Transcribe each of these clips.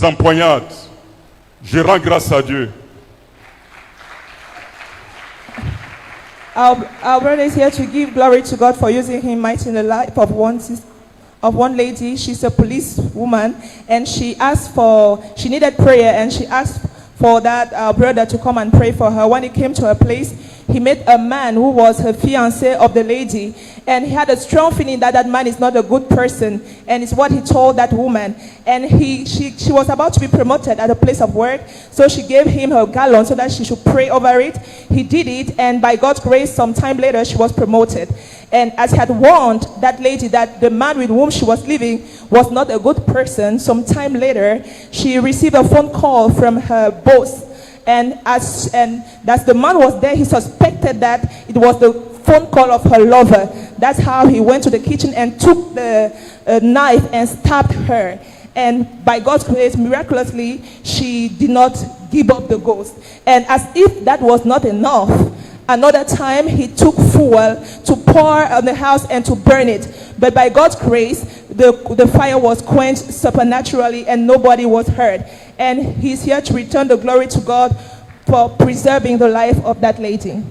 empoignades. Je rends grâce à Dieu. Our brother is here to give glory to God for using him mighty in the life of one lady. She's a police woman, and she needed prayer, and she asked for that brother to come and pray for her. When he came to her place, he met a man who was her fiancé of the lady, and he had a strong feeling that that man is not a good person, and it's what he told that woman. And she was about to be promoted at a place of work, so she gave him her gallon so that she should pray over it. He did it, and by God's grace, some time later, she was promoted. And as he had warned that lady that the man with whom she was living was not a good person, some time later, she received a phone call from her boss. And as the man was there, he suspected that it was the phone call of her lover. That's how he went to the kitchen and took the knife and stabbed her. And by God's grace, miraculously, she did not give up the ghost. And as if that was not enough, another time he took fuel to pour on the house and to burn it. But by God's grace, the fire was quenched supernaturally and nobody was hurt. And he's here to return the glory to God for preserving the life of that lady.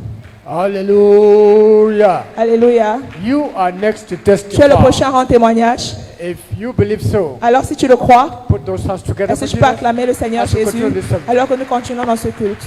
Hallelujah. Alléluia. You are next to Tu es le testify. prochain en témoignage. If you believe so, Alors si tu le crois, put those hands together. est-ce que for tu peux Jesus. acclamer le Seigneur As we Jésus continue this service. alors que nous continuons dans ce culte?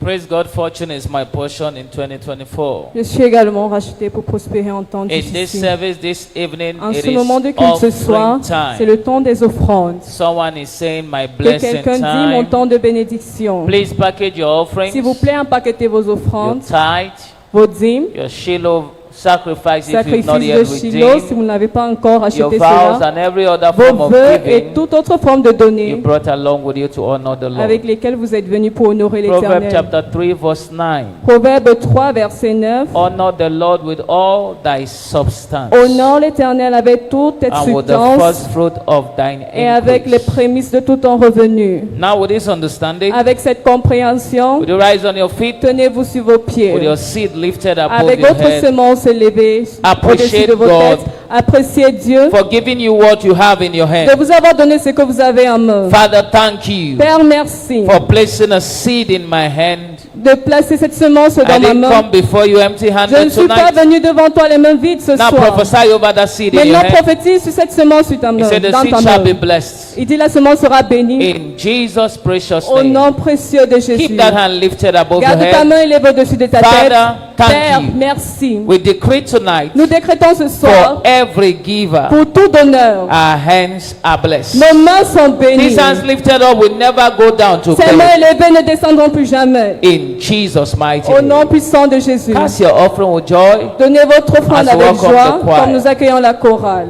Praise God, fortune is my portion in 2024. Je suis également racheté pour prospérer en temps In this difficile. service this evening, En it ce is moment de culte ce soir, offering c'est time. le temps des offrandes. Someone is saying my Que blessing quelqu'un dit mon time. temps de bénédiction. Please package your offerings, S'il vous plaît, empaquetez vos your offrandes, tithe, vos dîmes, your Shiloh sacrifice if you've not sacrifices yet de Shiloh si redeemed, vous n'avez pas encore your acheté vows cela, and every other form vos of vœux et giving toute autre forme de you donner brought along with you to honor the Lord. avec lesquels vous êtes venus pour honorer Proverbs l'Éternel. chapter 3 verse 9. Proverbe 3, verset 9. Honor the Lord with all thy substance Honore l'Éternel avec toute ta and with the substance first fruit of thine et avec les increase. prémices de tout ton revenu. Now with this understanding, Avec cette compréhension, would you rise on your feet tenez-vous sur vos pieds. with your seed lifted above Avec your votre head, semence élevée au-dessus Appreciate de vos God. têtes, appréciez Dieu for giving you what you have in your de hand. vous avoir donné ce que vous avez en main. Father, thank you Père, merci for placing a seed in my hand. de placer cette semence I dans ma didn't main. come before you Je ne empty-handed suis pas tonight. venu devant toi les mains vides ce Now soir. prophesy over that seed in your Maintenant, hand. prophétise sur cette semence sur ta He main, said the dans seed ta shall be main. blessed. Il dit la semence sera bénie In Jesus' precious au name. nom précieux de Jésus. Keep that hand lifted above your Garde ta head. main élevée au-dessus de ta Father, tête. thank Père, you. merci. We decree tonight Nous décrétons ce for soir every giver, pour tout donneur. our hands are blessed. Nos mains sont bénies. These hands lifted up will never go down to Ces mains fail. élevées ne descendront plus jamais. In Jesus' mighty Au nom name. puissant de Jésus. Cast your offering with joy. Donnez votre offrande As we avec welcome joie the choir. comme nous accueillons la chorale.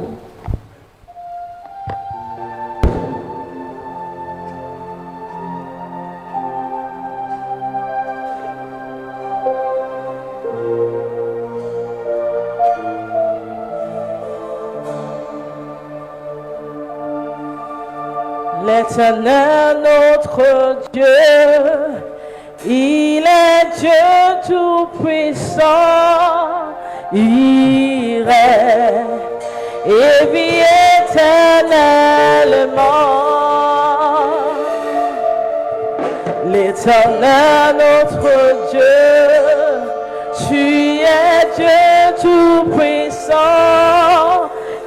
L'Éternel notre Dieu, il est Dieu tout-puissant, il règne et vit éternellement. L'Éternel notre Dieu, tu es Dieu tout-puissant,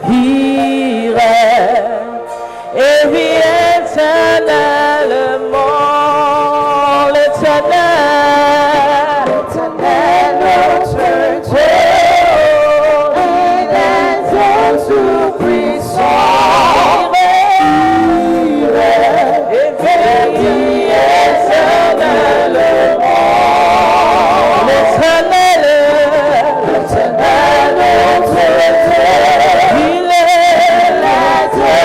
il règne et vit éternellement. L'Éternel, l'Éternel notre Dieu, il est Dieu tout-puissant, il règne et vit éternellement. L'Éternel, l'Éternel notre Dieu, il est la Dieu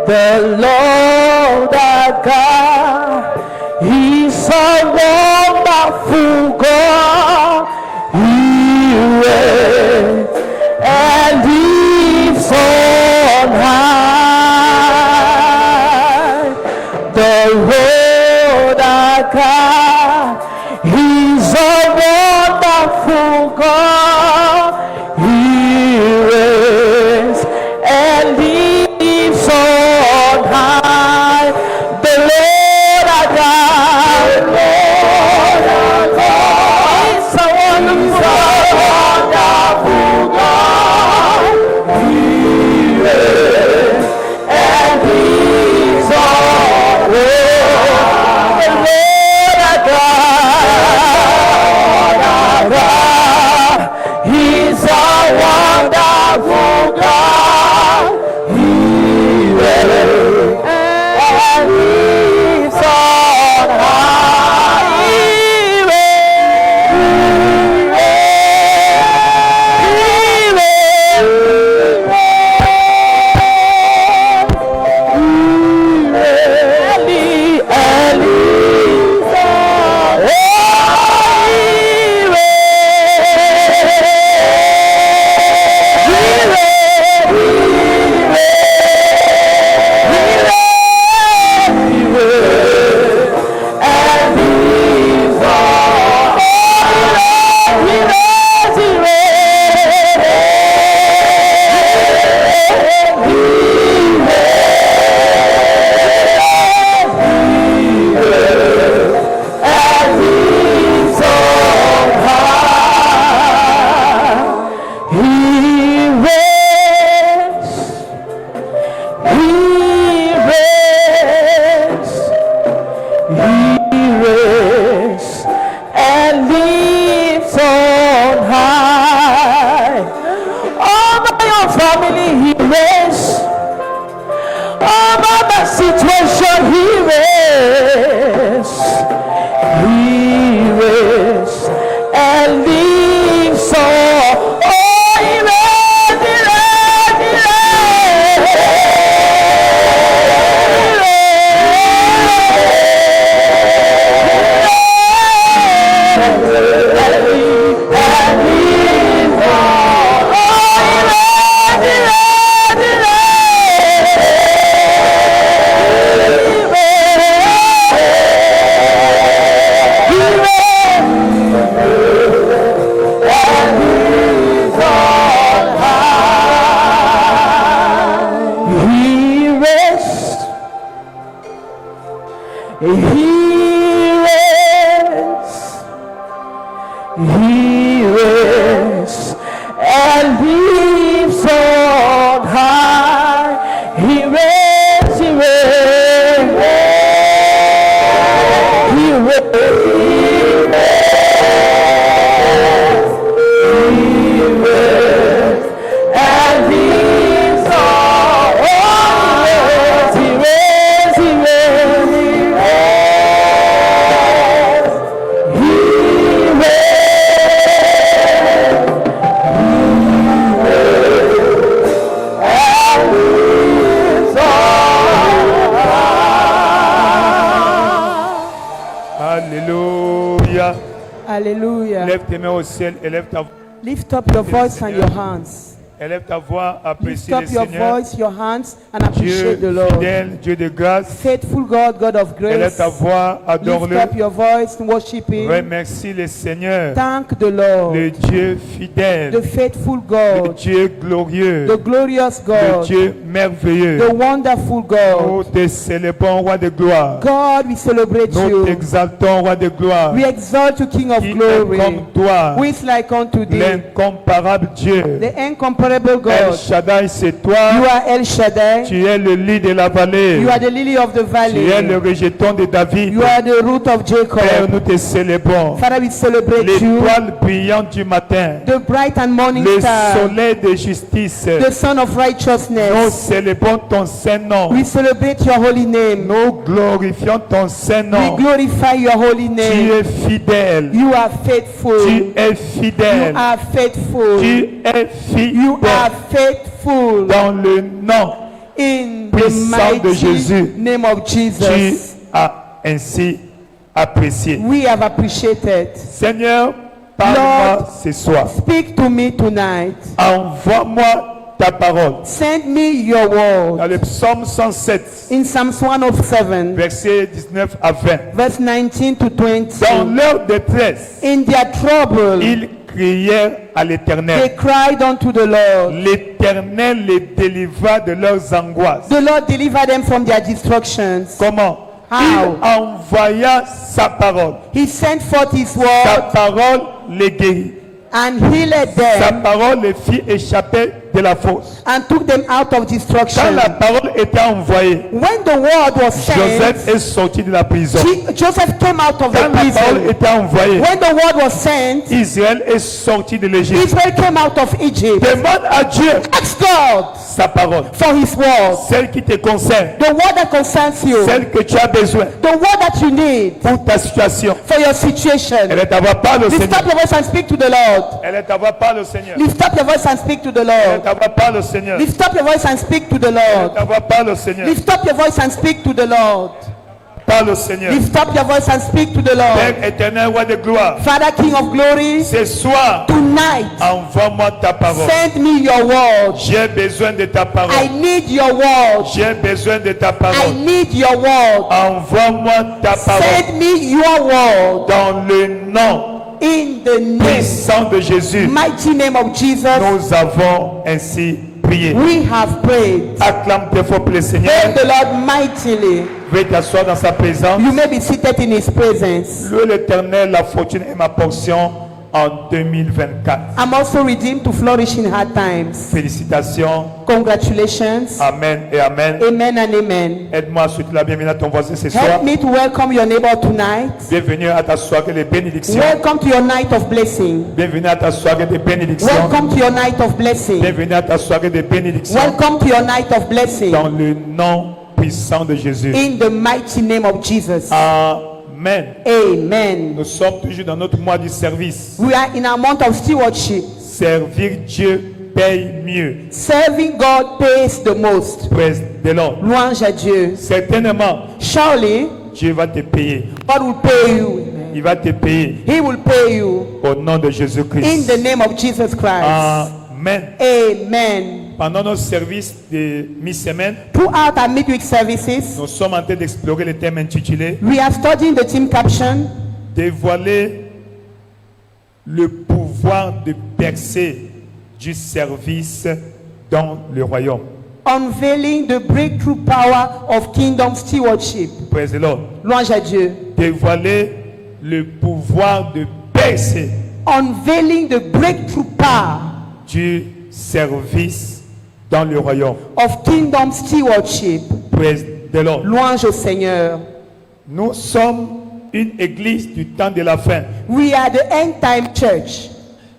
The Lord our God, He's a wonderful God. He reigns and lives on high. The Lord our God, He's a wonderful God. He reigns and lives on high. The Lord our God, is a wonderful God. He reigns and lives on high. The Lord our God, He's a wonderful God. He reigns and lives on high. He reigns and lives on high. He reigns, He reigns, He reigns and lives on high. He reigns, He reigns, He Alléluia. Hallelujah. Lève tes mains au ciel, élève ta, Lift up your voice and your hands. élève ta voix, Lift apprécie le up your Seigneur. voice, your hands, and appreciate Dieu the Lord. fidèle, Dieu de grâce. Faithful God, God of Élève grace. ta voix, Lift adore-le. up your voice and worship Him. Remercie le Seigneur, Thank the Lord, le Dieu fidèle, the faithful le God, Dieu glorieux, the glorious le God, Dieu merveilleux. the wonderful Nous God. te célébrons, roi de gloire. God, we celebrate Nous you. t'exaltons, roi de gloire. We exalt you, King of Qui est glory. comme toi, Who is like unto thee? l'incomparable Dieu. The incomparable El God. Shaddai, c'est You toi. are El Shaddai. Tu es le lit de la vallée. You are the lily of the Tu es le valley. rejeton de David. You are the root of Père, Jacob. nous te célébrons. Father, we celebrate you. L'étoile brillante du matin. The bright and morning Le star. soleil de justice. The son of Nous righteousness. célébrons ton Saint-Nom. We celebrate your holy name. Nous glorifions ton We Saint-Nom. glorify your holy Tu name. es fidèle. You are faithful. Tu es You fidèle. are faithful. Tu es You are fidèle. faithful. Dans le nom In the puissant de Jésus, mighty name of tu Jesus, as ainsi apprécié. we have appreciated. Seigneur, parle-moi Lord, ce soir. Speak to me tonight. Envoie-moi ta parole. Send me your word. Dans le psaume 107, In Psalms 107, versets 19 à 20. verse 19 to Dans 20. leur détresse, In their trouble, ils crièrent à they l'Éternel. cried unto the Lord. L'Éternel les délivra de leurs angoisses. The Lord delivered them from their destructions. Comment? How? Il envoya sa parole. He sent forth his Sa word parole les guérit. and healed Sa them parole les fit échapper de la fosse. and took them out of Quand destruction. la parole était envoyée, When the word was sent, Joseph est sorti de la prison. Joseph came out of Quand the la parole prison. était envoyée, When the word was sent, Israël est sorti de l'Égypte. Israel came out of Egypt. Demande à Dieu Ask God sa parole, for his word, celle qui te concerne, the word that concerns you, celle que tu as besoin the word that you need pour ta situation. for your situation. Elle est à voix, parle au Lift Seigneur. up your voice and speak to the Lord. Elle est à voix, parle au Seigneur. Lift up your voice and speak to the Elle Lord. est à voix, parle au Seigneur. Lift up your voice and speak to the Elle Lord. est à voix, parle au Seigneur. Lift up your voice and speak to the Lord. Parle au Seigneur. Lift up your voice and speak to the Lord. Père éternel, roi de gloire, Father, King of glory, ce soir, tonight, envoie-moi ta parole. send me your word. J'ai besoin de ta I parole. need your word. J'ai besoin de ta I parole. need your word. Envoie-moi ta parole. Send me your word Dans le nom in the name, puissant de Jésus, mighty name of Jesus. nous avons ainsi prié. We have prayed. Acclame très fort pour le Seigneur. Praise the Lord mightily. Veuillez t'asseoir dans sa présence. You may be seated in his presence. Louez l'Éternel, la fortune est ma portion en 2024. I'm also redeemed to flourish in hard times. Félicitations. Congratulations. Amen et Amen. Amen and amen. Aide-moi à souhaiter la bienvenue à ton voisin ce soir. Help me to welcome your neighbor tonight. Bienvenue à ta soirée de bénédiction. Welcome to your night of blessing. Bienvenue à ta soirée de bénédiction. Welcome to your night of blessing. Bienvenue à ta soirée de bénédiction. Welcome to your night of blessing. Dans le nom puissant de Jésus. In the mighty name of Jesus. Amen. Amen. Nous sommes toujours dans notre mois du service. We are in a month of stewardship. Servir Dieu paye mieux. Serving God pays the most. Praise the Lord. Louange à Dieu. Certainement, Surely, Dieu va te payer. God will pay you. Il va te payer He will pay you. au nom de In Jésus-Christ. the name of Jesus Christ. Amen. Amen. Pendant nos services de mi-semaine, Throughout our midweek services, nous sommes en train d'explorer le thème intitulé we are studying the team caption, Dévoiler le pouvoir de percer du service dans le royaume. Unveiling the breakthrough power of kingdom stewardship. Praise the Lord. Louange à Dieu. Dévoiler le pouvoir de percer Unveiling the breakthrough power du service dans le royaume. of kingdom stewardship. Praise the Lord. Louange au Seigneur. Nous sommes une église du temps de la fin. We are the end time church.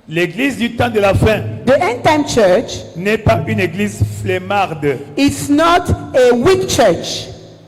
L'église du temps de la fin The end time church n'est pas une église flemmarde. is not a weak church.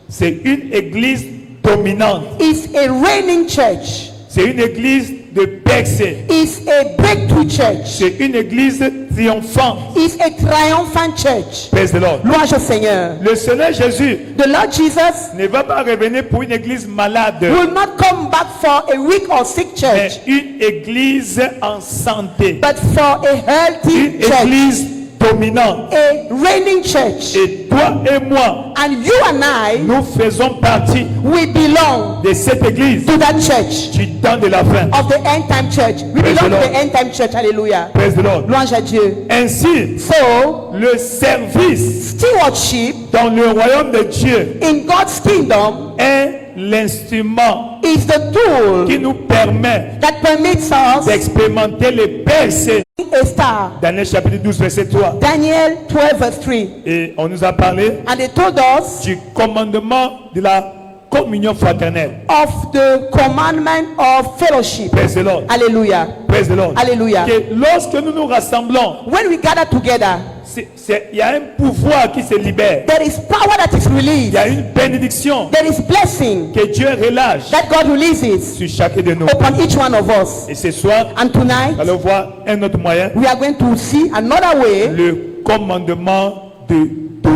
C'est une église dominante. It's a reigning church. C'est une église de percée. It's a breakthrough church. C'est une église triomphante. It's a triumphant church. Praise the Lord. Louange au Seigneur. Le Seigneur Jésus The Lord Jesus ne va pas revenir pour une église malade, will not come back for a weak or sick mais church, une église en santé. but for a healthy Une church, église dominante. a reigning church. Et toi et moi, And you and I, nous faisons partie we belong de cette église to that church, du temps de la fin. of the end time church. We Praise belong the to Lord. the end time church. Hallelujah. Praise the Lord. Louange à Dieu. Ainsi, So, le service stewardship dans le royaume de Dieu in God's kingdom est l'instrument is the tool qui nous permet that permits us d'expérimenter les percées. a star. Daniel chapitre 12 verset 3. Daniel 12 verse 3. Et on nous a parlé And they told us du commandement de la communion fraternelle. of the commandment of fellowship. Praise the Lord. Hallelujah. Praise the Lord. Hallelujah. Que lorsque nous nous rassemblons, When we gather together, il y a un pouvoir qui se libère. there is power that is Il released. y a une bénédiction There is blessing que Dieu relâche that God releases sur chacun de nous. upon each one of us. Et ce soir, And tonight, nous allons voir un autre moyen, we are going to see another way, le commandement de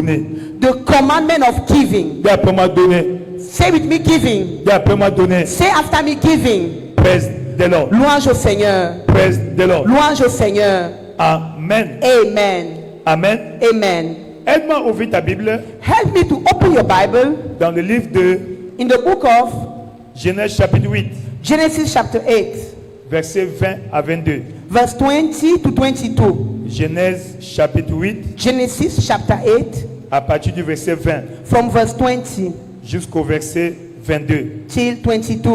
donner. The commandment of giving. Dis après moi donner. Say with me, giving. Dis après moi donner. Say after me, giving. Praise the Lord. Louange au Seigneur. Praise the Lord. Louange au Seigneur. Amen. Amen. Amen. Amen. Aide-moi à ouvrir ta Bible Help me to open your Bible dans le livre de in the book of Genèse chapitre 8, Genesis chapter 8, versets 20 à 22. verse 20 to 22. Genèse chapitre 8, Genesis chapter 8, à partir du verset 20 from verse 20 jusqu'au verset 22. till 22.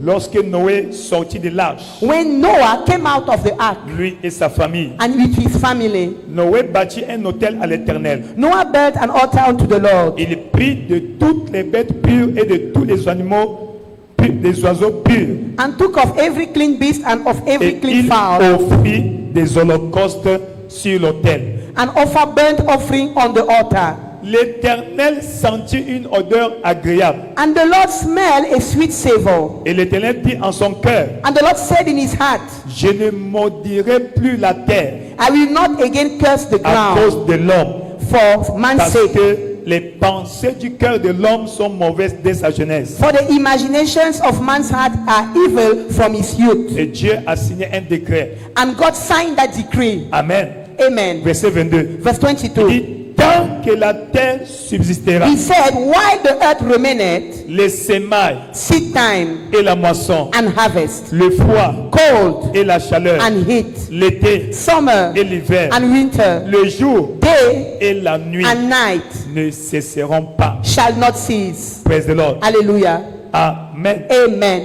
Lorsque Noé sortit de l'arche, When Noah came out of the ark lui et sa famille, and with his family, Noé bâtit un autel à l'Éternel. Noah built an altar unto the Lord. Il prit de toutes les bêtes pures et de tous les animaux, des oiseaux purs, And took of every clean beast and of every et clean il fowl, offrit des holocaustes sur l'autel. and offer burnt offering on the altar. L'Éternel sentit une odeur agréable. And the Lord smelled a sweet savor. Et l'Éternel dit en son cœur, And the Lord said in his heart, je ne maudirai plus la terre I will not again curse the à ground cause de l'homme, for man's parce sake. que les pensées du cœur de l'homme sont mauvaises dès sa jeunesse. For the imaginations of man's heart are evil from his youth. Et Dieu a signé un décret. And God signed that decree. Amen. Amen. Verset 22. Verse Il 22. dit, tant que la terre subsistera, He said, while the earth remaineth, les semailles seed time et la moisson, and harvest, le froid cold et la chaleur, and heat, l'été summer et l'hiver, and winter, le jour day et la nuit and night ne cesseront pas. shall not cease. Praise the Lord. Hallelujah. Amen. Amen.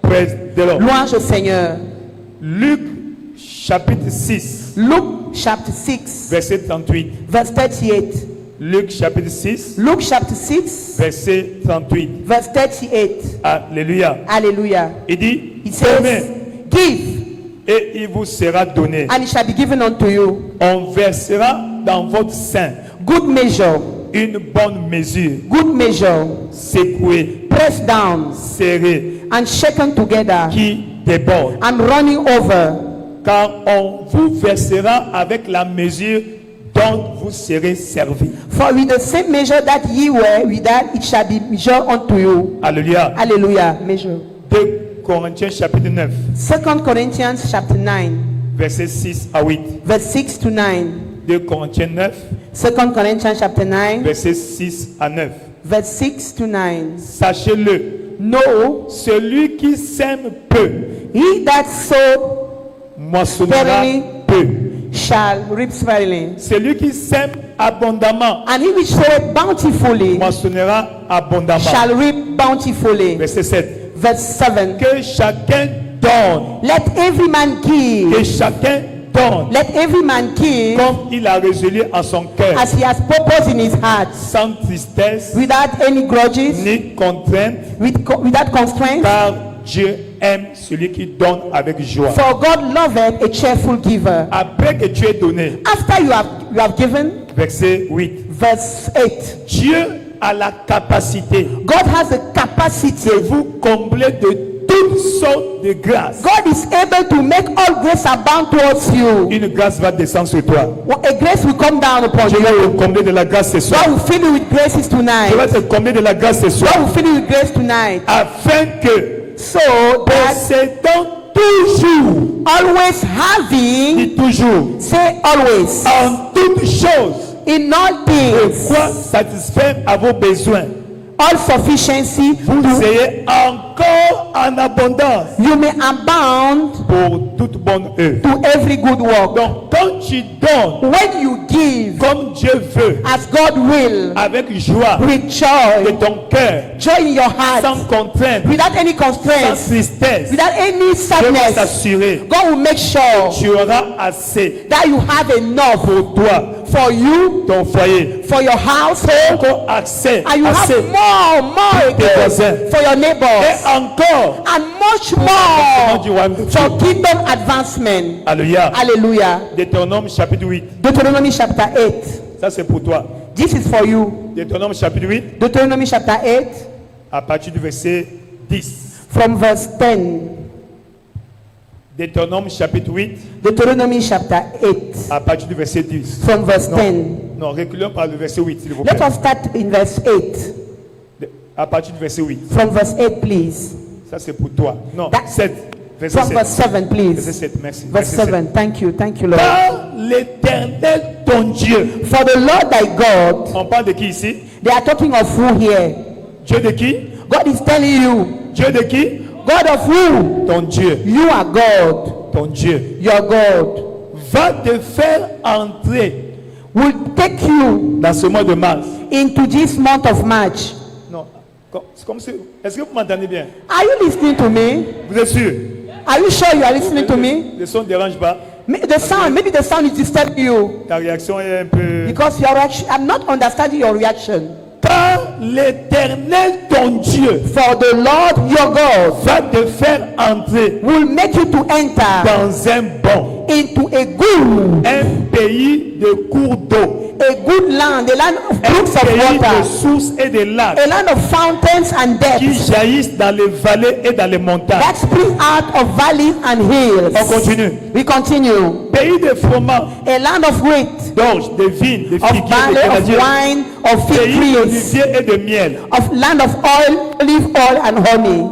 Praise the Lord. Louange au Seigneur. Luc chapitre 6, Luke chapter 6, verset 38. verse 38. Luc chapitre 6, Luke chapter 6, verset 38. verse 38. Alléluia. Hallelujah. Il dit, It donnez says, give, et il vous sera donné. and it shall be given unto you. On versera dans votre sein Good measure, une bonne mesure, good measure, secouée, pressed down serrée, and shaken together qui déborde. and running over. Car on vous versera avec la mesure dont vous serez servi. For with the same measure that ye were, with that it shall be measured unto you. Alléluia. Hallelujah. Measure. 2 Corinthiens chapitre 9, 2 Corinthians chapter 9, versets 6 à 8. verse 6 to 9. 2 Corinthiens 9, 2 Corinthians chapter 9, versets 6 à 9. verse 6 to 9. Sachez-le, No, celui qui sème peu he that sowed moissonnera sparingly peu. shall reap sparingly. Celui qui sème abondamment And he which soweth bountifully moissonnera abondamment. shall reap bountifully. Verset 7. Verse 7. Que chacun donne, Let every man give. que chacun donne, Let every man give comme il a résolu en son cœur, as he has purposed in his heart, sans tristesse without any grudges, ni contrainte, without constraint. car Dieu aime celui qui donne avec joie. For God loveth a cheerful giver. Après que tu aies donné, After you have given, verset 8, verse 8. Dieu a la capacité God has the capacity. de vous combler de toutes sortes de grâces. God is able to make all grace abound towards you. Une grâce va descendre sur toi. A grace will come down upon Dieu va you. te combler de la grâce ce soir. God will fill you with graces tonight. Dieu va te combler de la grâce ce soir. God will fill you with grace tonight. Afin que, So that possédant toujours, always having, dit toujours, say always, en toutes choses, in all things, quoi satisfaire à vos besoins, all sufficiency, vous ayez encore en abondance you may abound pour toute bonne œuvre. to every good work. Donc, quand tu donnes When you give comme Dieu veut, as God will, avec joie with de joy, ton cœur, joy in your heart, sans contrainte, without any sans constraints, tristesse, without any Dieu va sadness, t'assurer God will make sure tu auras assez that you have enough pour toi, for you, ton foyer, for your household, encore accès, and you assez, have more tes again voisins. for your et neighbors, encore and much l'avancement du more royaume de Dieu. for kingdom advancement. Alléluia. Hallelujah. Deutéronome chapitre 8. Deuteronomy chapter 8. Ça c'est pour toi. This is for you. Deutéronome chapitre 8, Deuteronomy chapter 8 à partir du verset 10. from verse 10. Deutéronome chapitre 8, Deuteronomy chapter 8 à partir du verset 10. from verse Non. 10. Non, reculons par le verset 8, s'il vous Let plaît. us start in verse 8. À partir du verset 8. From verse 8, please. Ça, c'est pour toi. Non, That- 7. Verset From 7. verse 7, Verset please. 7, merci. Verse Verset 7. Thank you, Lord. Par l'Éternel, ton Dieu. For the Lord thy God, On parle de qui ici? they are talking of who here? Dieu de qui? God is telling you, Dieu de qui? God of who? Ton Dieu. You are God. Ton Dieu. Your God Va te faire entrer will take you dans ce mois de mars. into this month of March. Non, c'est comme si. Est-ce que vous m'entendez bien? Are you listening to me? Vous êtes sûr? Are you sure you are listening to me? Le son ne dérange pas. Maybe the sound is disturbing you Ta réaction est un peu. because your reaction, I'm not understanding your reaction. Par l'Éternel, ton Dieu, For the Lord your God va te faire entrer will make you to enter dans un bon, into a pays de cours d'eau, good land, a land of brooks un of pays de water, sources et de lacs a land of fountains and qui depths jaillissent dans les vallées et dans les montagnes. that spring out of valleys and hills. On continue. We continue. Pays de froment, A land of wheat, d'orge, de vignes, de of figuiers, de barley, of grenadiers, wine, of fig pays trees, d'oliviers et de miel. of land of oil, olive oil and honey.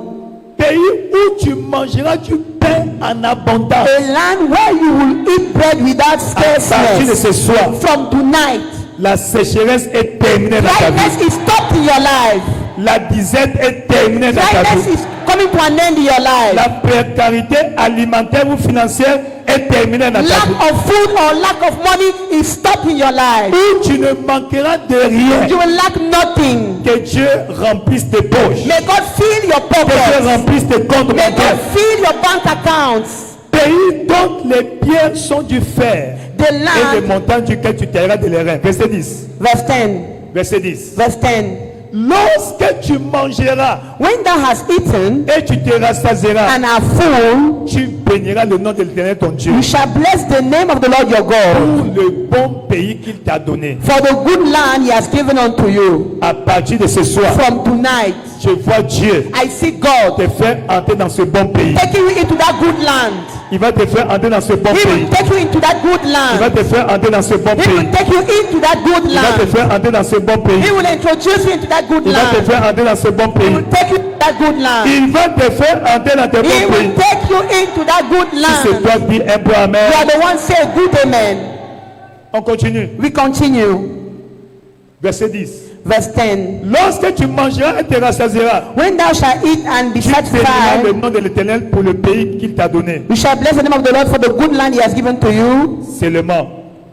Pays où tu mangeras du pain en abondance. A land where you will eat bread without À partir de scarceness. ce soir, From tonight, la sécheresse est terminée dans ta dryness vie. is stopped in your life. La disette est terminée dans ta Dryness vie. is coming to an end in your life. La précarité alimentaire ou financière est terminée dans ta Lack vie. of food or lack of money is stopped in your life. Où tu ne manqueras de rien. You will lack nothing. Que Dieu remplisse tes poches. May God fill your Que Dieu pockets. remplisse tes comptes May God bancaires. fill your bank accounts. Pays dont les pierres sont du fer The et des land, montagnes duquel tu tailleras de les reins. Verset 10. verse 10, Verset 10. verse 10. Lorsque tu mangeras When thou hast eaten et tu te rassasieras, and are full, tu béniras le nom de l'Éternel ton Dieu you shall bless the name of the Lord your God pour le bon pays qu'il t'a donné. for the good land he has given unto you. À partir de ce soir, From tonight, je vois Dieu I see God te faire entrer dans ce bon pays. taking you into that good land. Il va te faire entrer dans ce bon He pays. will take you into that good Il va land. te faire entrer dans ce bon He pays. will take you into that good Il va te land. faire entrer dans ce bon pays. He will introduce you into that good Il va te land. faire entrer dans ce bon He pays. will take you to that good land. Il va te faire entrer dans tes He bons will pays. take you into that good Si c'est land. toi qui dis un peu amen. You are the one say good amen. On continue. We continue. Verset 10. Verse 10. Lorsque tu mangeras et te rassasieras, When thou shalt eat and be tu béniras le satisfied, nom de l'Éternel pour le pays qu'il t'a donné. you shall bless the name of the Lord for the good land he has given to you. Seulement.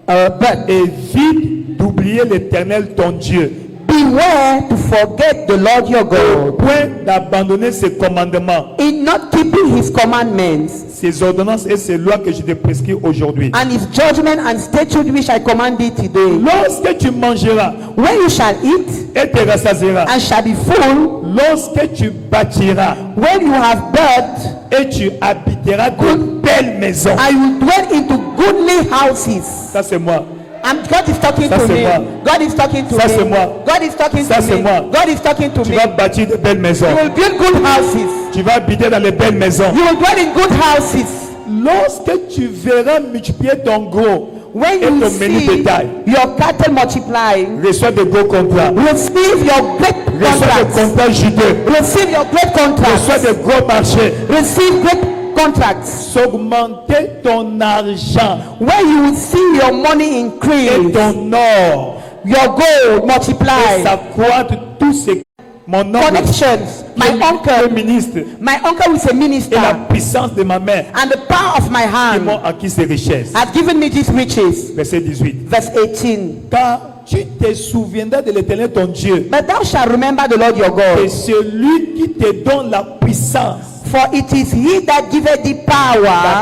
But Évite d'oublier l'Éternel ton Dieu. beware to forget the Lord your God Point d'abandonner ses commandements, in not keeping his commandments ses ordonnances et ses lois que je te prescris aujourd'hui. and his judgment and statutes which I command thee today. Lorsque tu mangeras When you shall eat et te rassasieras, and shall be full, lorsque tu bâtiras when you have built et tu habiteras de belles maisons. and you dwell into goodly houses. Ça c'est moi. And God is talking Ça, to c'est me. moi. God is talking to Ça, c'est me. moi. God is talking Ça, to c'est me. moi. God is talking to Tu me. vas bâtir de belles maisons. You will build good houses. Tu vas habiter dans les belles maisons. You will dwell in good houses. Lorsque tu verras multiplier ton gros When et you ton menu see bétail, your cattle multiplying, reçois de gros contrats. receive your great Reçois des contracts. contrats juteux. Receive your great Reçois contracts. de gros marchés. Receive great contracts. S'augmenter ton argent Where you will see your money et increase, ton or. your gold Et multiply. s'accroître tous ces mon oncle, Connections. My le uncle, ministre my uncle is a et la minister, puissance de ma mère and the power of my qui hand m'ont acquis ces richesses. has given me these riches. Verset 18. Verse 18. Car tu te souviendras de l'Éternel ton Dieu, But thou shalt remember the Lord your et God, celui qui te donne la puissance for it is he that giveth thee power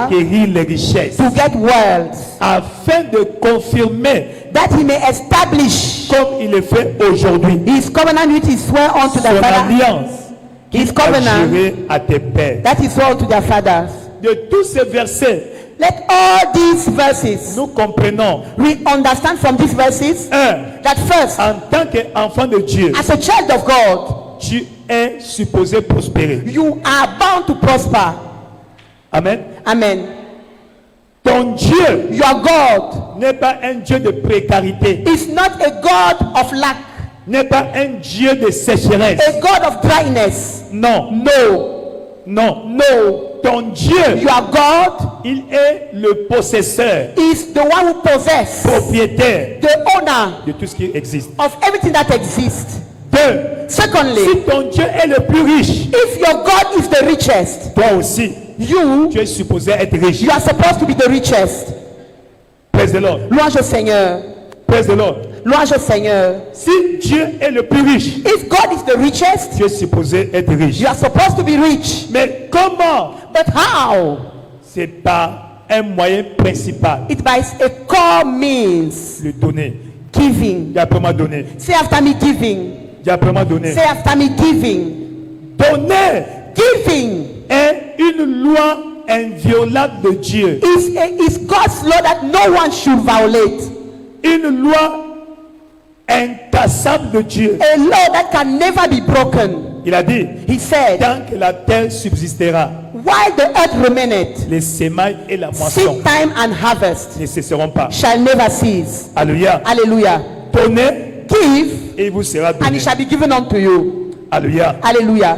d'acquérir les richesses, to get wealth, afin de confirmer, that he may establish comme il le fait aujourd'hui, his covenant which is swear unto son the father, alliance his à covenant jurer à tes pères. that is swear unto their fathers. De tous ces versets, Let all these verses, nous comprenons, we understand from these verses that first, en tant qu'enfant de Dieu, as a child of God, tu es supposé prospérer. you are bound to prosper. Amen. Amen. Ton Dieu Your God n'est pas un Dieu de précarité, is not a God of lack, n'est pas un Dieu de sécheresse. a God of dryness. Non, No, non. no. Ton Dieu, Your God il est le possesseur, is the one who possesses, propriétaire the owner de tout ce qui existe. of everything that exists. Deux, Secondly, si ton Dieu est le plus riche, if your God is the richest, toi aussi, you tu es supposé être riche. you are supposed to be the richest. Praise the Lord. Louange au Seigneur. Praise the Lord. Louange au Seigneur. Si Dieu est le plus riche, If God is the richest, tu es supposé être riche. you are supposed to be rich. Mais comment? But how? C'est par un moyen principal, It by a core means le donner. giving. Dis après moi donner. Say after me giving. Dis après moi donner. Say after me giving. Donner Giving est une loi inviolable de Dieu. is God's law that no one should violate. Une loi incassable de Dieu. A law that can never be broken. Il a dit, He said, tant que la terre subsistera, while the earth remaineth, les semailles et la moisson seed time and harvest ne cesseront pas. shall never cease. Alléluia. Hallelujah. Donnez Give, et il vous sera and donné. it shall be given unto you. Alléluia. Hallelujah.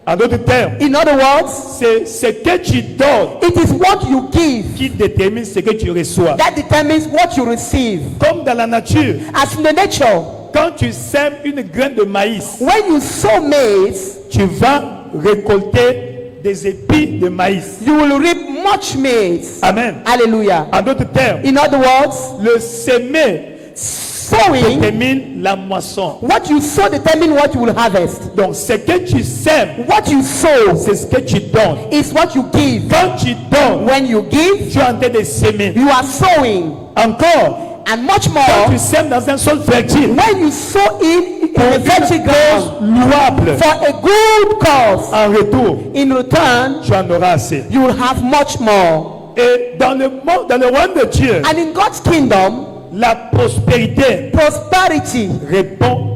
En d'autres termes, In other words, c'est ce que tu donnes it is what you give qui détermine ce que tu reçois. that determines what you receive. Comme dans la nature, As in the nature, quand tu sèmes une graine de maïs, when you sow maize, tu vas récolter des épis de maïs. you will reap much maize. Amen. Hallelujah. En d'autres termes, In other words, le semer sowing, détermine la moisson. what you sow determines what you will harvest. Donc, ce que tu sèmes, What you sow c'est ce que tu donnes. is what you give. Quand tu donnes, When you give, tu es en train de semer. you are sowing. Encore, And much quand tu more, sèmes dans un sol fertile, when you sow in pour a une fertile ground cause louable, for a good cause, en retour, in return, tu en auras assez. you will have much more. Et dans le monde, dans le royaume de Dieu, And in God's kingdom, la prospérité prosperity répond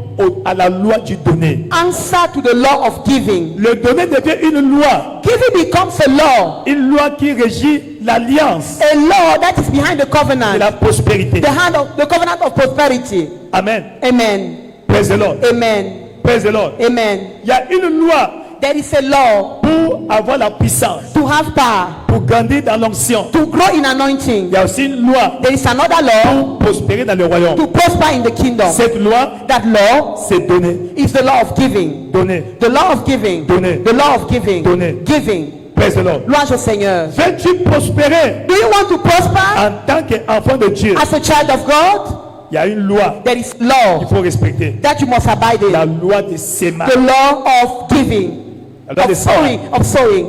à la loi du donner. answer to the law of giving. Le donner devient une loi, Giving becomes a law, une loi qui régit l'alliance a law that is behind the de covenant, la prospérité. the covenant of prosperity. Amen. Amen. Praise the Lord. Amen. Praise the Lord. Amen. Il y a une loi There is a law pour avoir la puissance, to have power, pour grandir dans l'onction. to grow in anointing. Il y a aussi une loi There is another law pour prospérer dans le royaume. to prosper in the kingdom. Cette loi, That law c'est donner. is the law of giving. Donner. The law of giving. Donner. The law of giving. Donner. Giving. Praise the Lord. Louange au Seigneur. Veux-tu prospérer Do you want to prosper en tant qu'enfant de Dieu? as a child of God? Il y a une loi There is qu'il law faut respecter. that you must abide La in. loi de sémage. The law of giving. La loi de Of sémage. sowing. Of sowing.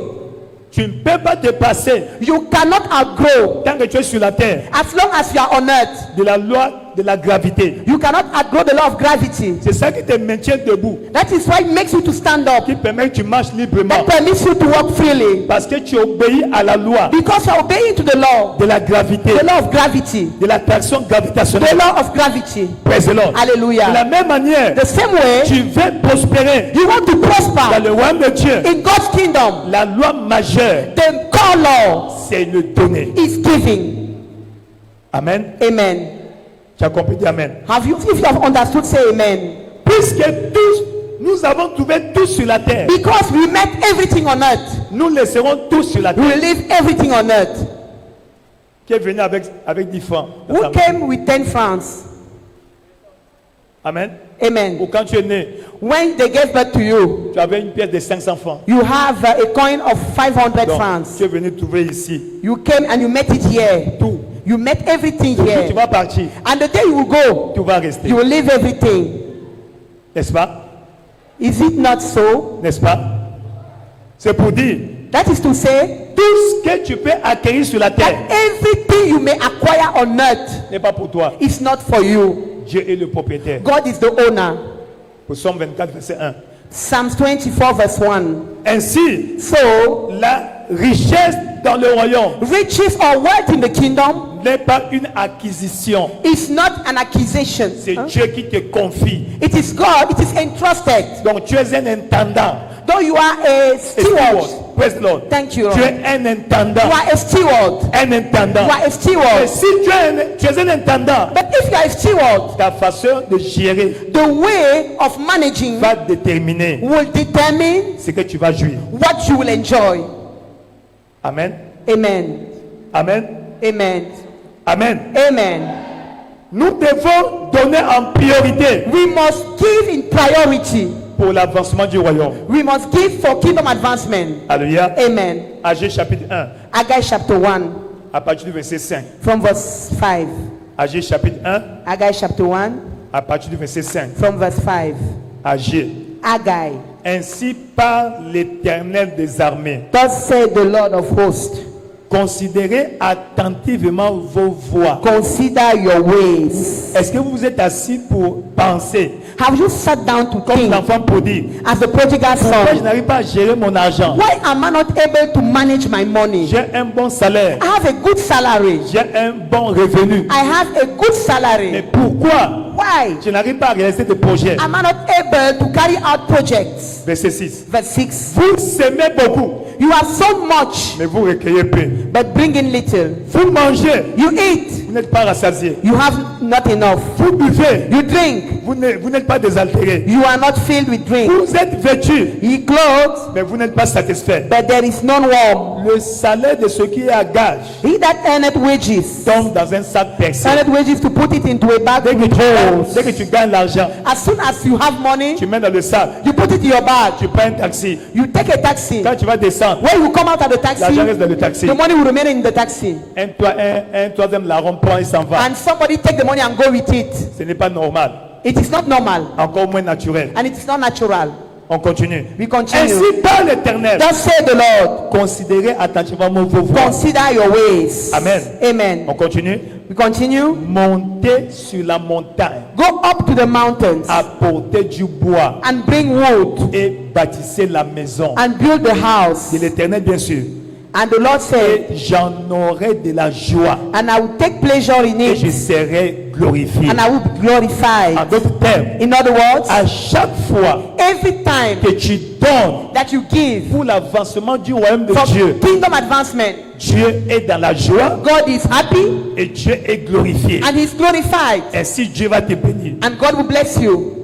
Tu ne peux pas te passer You cannot outgrow, tant que tu es sur la terre as long as you are on earth, de la loi de la gravité. you cannot outgrow the law of gravity. C'est ça qui te maintient debout, That is why it makes you to stand up. qui permet que tu marches librement. That permits you to walk freely. Parce que tu obéis à la loi Because you are obeying to the law. de la gravité, The law of gravity. de l'attraction The gravitationnelle. law of gravity. Praise the Lord. De la Hallelujah. même manière, The same way, tu veux prospérer you want to dans prosper le royaume de Dieu. in God's kingdom. La loi majeure, The core law c'est le donner. is giving. Amen. Amen. Tu as compris, dis Amen. If you have understood, say amen. Puisque tous, nous avons trouvé tous sur la terre, Because we met everything on earth. nous laisserons tous sur la We terre. leave everything on earth. Qui est venu avec 10 francs. dans Who sa main. came with 10 francs? Amen. Ou Amen. quand tu es né, When they gave birth to you, tu avais une pièce de 500 francs. you have a coin of 500 Donc, francs. tu es venu trouver ici You came and you met it here. tout. You met everything Tu here. vas partir, And the day you will go, tu vas rester. you will leave everything. N'est-ce pas? Is it not so? N'est-ce pas? C'est pour dire, That is to say, tout ce que tu peux acquérir sur la terre that everything you may acquire on earth n'est pas pour toi. is not for you. Dieu est le propriétaire. God is the owner. Pour Somme 24, verset 1. Psalms 24 verse 1. Ainsi, So, la richesse dans le royaume riches or wealth in the kingdom n'est pas une acquisition. is not an accusation. C'est Dieu qui te confie. It is God, it is entrusted. Donc tu es un intendant. Though you are a steward, Praise the Lord. Thank you, Tu Lord. es un intendant. You are a steward. Un intendant. You are a Et steward. si tu es un intendant, But if you are a steward, ta façon de gérer the way of managing va déterminer will determine ce que tu vas jouir. what you will enjoy. Amen. Amen. Amen. Amen. Amen. Amen. Nous devons donner en priorité We must give in priority. pour l'avancement du royaume. We must give for kingdom advancement. Alléluia. Amen. Agé chapitre 1, Haggai chapter 1 à partir du verset 5. from verse 5. Agé chapitre 1, Haggai chapter 1 à partir du verset 5. from verse 5. Agé. Haggai. Ainsi parle l'Éternel des armées. Thus said the Lord of hosts, Considérez attentivement vos voies. consider your ways. Est-ce que vous vous êtes assis pour penser Have you sat down to comme think l'enfant prodigue? as the prodigal Pourquoi je son? n'arrive pas à gérer mon argent? Why am I not able to manage my money? J'ai un bon salaire. I have a good salary. J'ai un bon revenu. I have a good Mais salary. pourquoi Why je n'arrive pas à réaliser des projets? am I not able to carry out projects? Verset 6. Verse 6. Vous semez beaucoup, You have so much, mais vous recueillez peu. but bring in little. Vous mangez, You eat, vous n'êtes pas rassasié. you have not enough. Vous buvez, You drink, vous n'êtes pas désaltéré. you are not filled with drink. Vous êtes vêtu, You clothes, mais vous n'êtes pas satisfait. but there is none warm. Le salaire de ce qui est à gage He that earneth wages, tombe dans un sac percé. earneth wages to put it into a bag with holes. Dès que tu gagnes l'argent, As soon as you have money, tu mets dans le sac, you put it in your bag. tu prends un taxi. You take a taxi. Quand tu vas descendre, When you come out of the taxi, l'argent reste dans le taxi. the money will remain in the taxi. Un troisième larron prend et s'en va. And somebody take the money and go with it. Ce n'est pas normal, It is not normal encore moins naturel. and it is not natural. On continue. We continue. Ainsi parle l'Éternel. Thus said the Lord, Considérez attentivement vos voies. consider your ways. Amen. Amen. On continue. We continue. Montez sur la montagne, Go up to the mountains apportez du bois and bring wood et bâtissez la maison and build the house. de l'Éternel, bien sûr. And the Lord said, Et j'en aurai de la joie and I will take pleasure in et je it serai glorifié. and I will be En glorified. d'autres termes, In other words, à chaque fois every time que tu donnes that you give pour l'avancement du royaume de for Dieu, kingdom advancement, Dieu est dans la joie God is happy et Dieu est glorifié. and He's glorified, Ainsi Dieu va te bénir. and God will bless you.